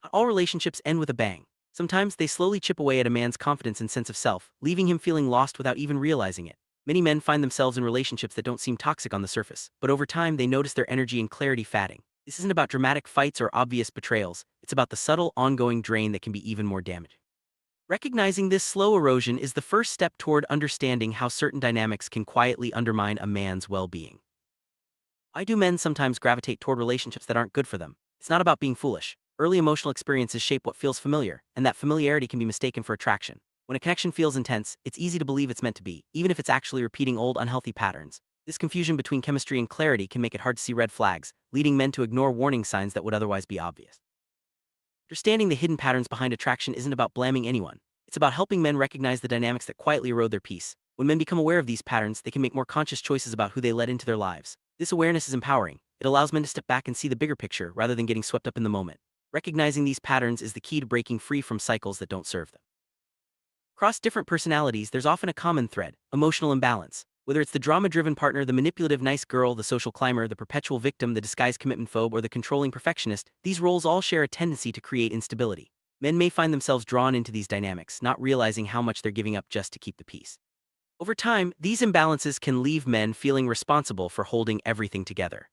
Not all relationships end with a bang. Sometimes they slowly chip away at a man's confidence and sense of self, leaving him feeling lost without even realizing it. Many men find themselves in relationships that don't seem toxic on the surface, but over time they notice their energy and clarity fading. This isn't about dramatic fights or obvious betrayals, it's about the subtle, ongoing drain that can be even more damaging. Recognizing this slow erosion is the first step toward understanding how certain dynamics can quietly undermine a man's well-being. Why do men sometimes gravitate toward relationships that aren't good for them? It's not about being foolish. Early emotional experiences shape what feels familiar, and that familiarity can be mistaken for attraction. When a connection feels intense, it's easy to believe it's meant to be, even if it's actually repeating old unhealthy patterns. This confusion between chemistry and clarity can make it hard to see red flags, leading men to ignore warning signs that would otherwise be obvious. Understanding the hidden patterns behind attraction isn't about blaming anyone. It's about helping men recognize the dynamics that quietly erode their peace. When men become aware of these patterns, they can make more conscious choices about who they let into their lives. This awareness is empowering. It allows men to step back and see the bigger picture rather than getting swept up in the moment. Recognizing these patterns is the key to breaking free from cycles that don't serve them. Across different personalities, there's often a common thread: emotional imbalance. Whether it's the drama-driven partner, the manipulative nice girl, the social climber, the perpetual victim, the disguised commitment-phobe, or the controlling perfectionist, these roles all share a tendency to create instability. Men may find themselves drawn into these dynamics, not realizing how much they're giving up just to keep the peace. Over time, these imbalances can leave men feeling responsible for holding everything together.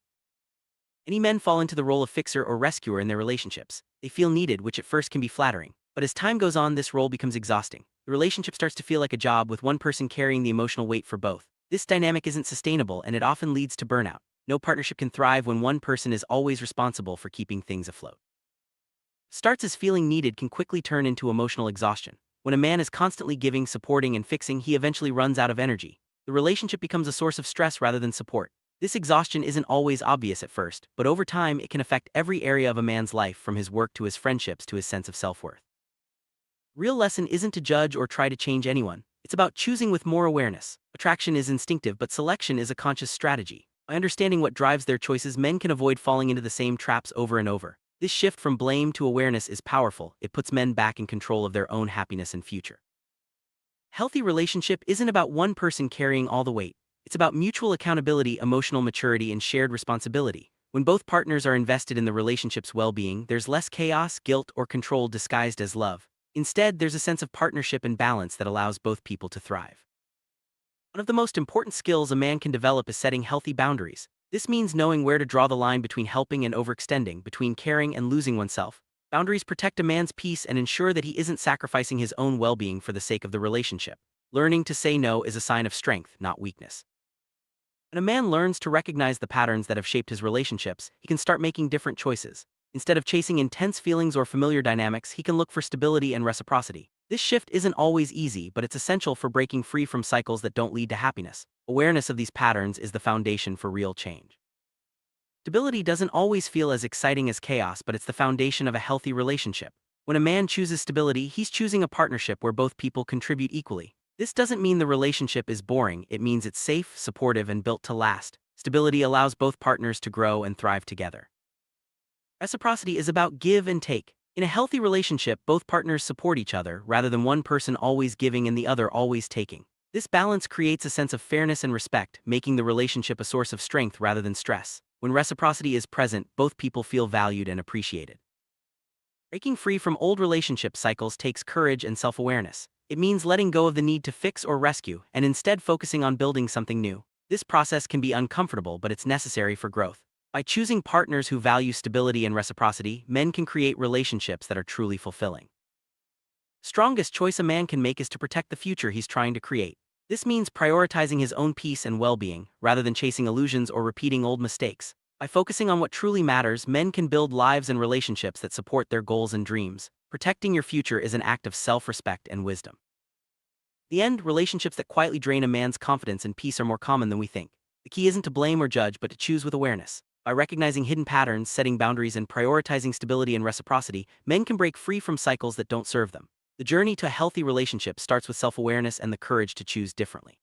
Many men fall into the role of fixer or rescuer in their relationships. They feel needed, which at first can be flattering. But as time goes on, this role becomes exhausting. The relationship starts to feel like a job, with one person carrying the emotional weight for both. This dynamic isn't sustainable, and it often leads to burnout. No partnership can thrive when one person is always responsible for keeping things afloat. Starts as feeling needed can quickly turn into emotional exhaustion. When a man is constantly giving, supporting, and fixing, he eventually runs out of energy. The relationship becomes a source of stress rather than support. This exhaustion isn't always obvious at first, but over time it can affect every area of a man's life, from his work to his friendships to his sense of self-worth. Real lesson isn't to judge or try to change anyone. It's about choosing with more awareness. Attraction is instinctive, but selection is a conscious strategy. By understanding what drives their choices, men can avoid falling into the same traps over and over. This shift from blame to awareness is powerful. It puts men back in control of their own happiness and future. Healthy relationship isn't about one person carrying all the weight. It's about mutual accountability, emotional maturity, and shared responsibility. When both partners are invested in the relationship's well-being, there's less chaos, guilt, or control disguised as love. Instead, there's a sense of partnership and balance that allows both people to thrive. One of the most important skills a man can develop is setting healthy boundaries. This means knowing where to draw the line between helping and overextending, between caring and losing oneself. Boundaries protect a man's peace and ensure that he isn't sacrificing his own well-being for the sake of the relationship. Learning to say no is a sign of strength, not weakness. When a man learns to recognize the patterns that have shaped his relationships, he can start making different choices. Instead of chasing intense feelings or familiar dynamics, he can look for stability and reciprocity. This shift isn't always easy, but it's essential for breaking free from cycles that don't lead to happiness. Awareness of these patterns is the foundation for real change. Stability doesn't always feel as exciting as chaos, but it's the foundation of a healthy relationship. When a man chooses stability, he's choosing a partnership where both people contribute equally. This doesn't mean the relationship is boring, it means it's safe, supportive, and built to last. Stability allows both partners to grow and thrive together. Reciprocity is about give and take. In a healthy relationship, both partners support each other, rather than one person always giving and the other always taking. This balance creates a sense of fairness and respect, making the relationship a source of strength rather than stress. When reciprocity is present, both people feel valued and appreciated. Breaking free from old relationship cycles takes courage and self-awareness. It means letting go of the need to fix or rescue, and instead focusing on building something new. This process can be uncomfortable, but it's necessary for growth. By choosing partners who value stability and reciprocity, men can create relationships that are truly fulfilling. Strongest choice a man can make is to protect the future he's trying to create. This means prioritizing his own peace and well-being, rather than chasing illusions or repeating old mistakes. By focusing on what truly matters, men can build lives and relationships that support their goals and dreams. Protecting your future is an act of self-respect and wisdom. In the end, relationships that quietly drain a man's confidence and peace are more common than we think. The key isn't to blame or judge, but to choose with awareness. By recognizing hidden patterns, setting boundaries, and prioritizing stability and reciprocity, men can break free from cycles that don't serve them. The journey to a healthy relationship starts with self-awareness and the courage to choose differently.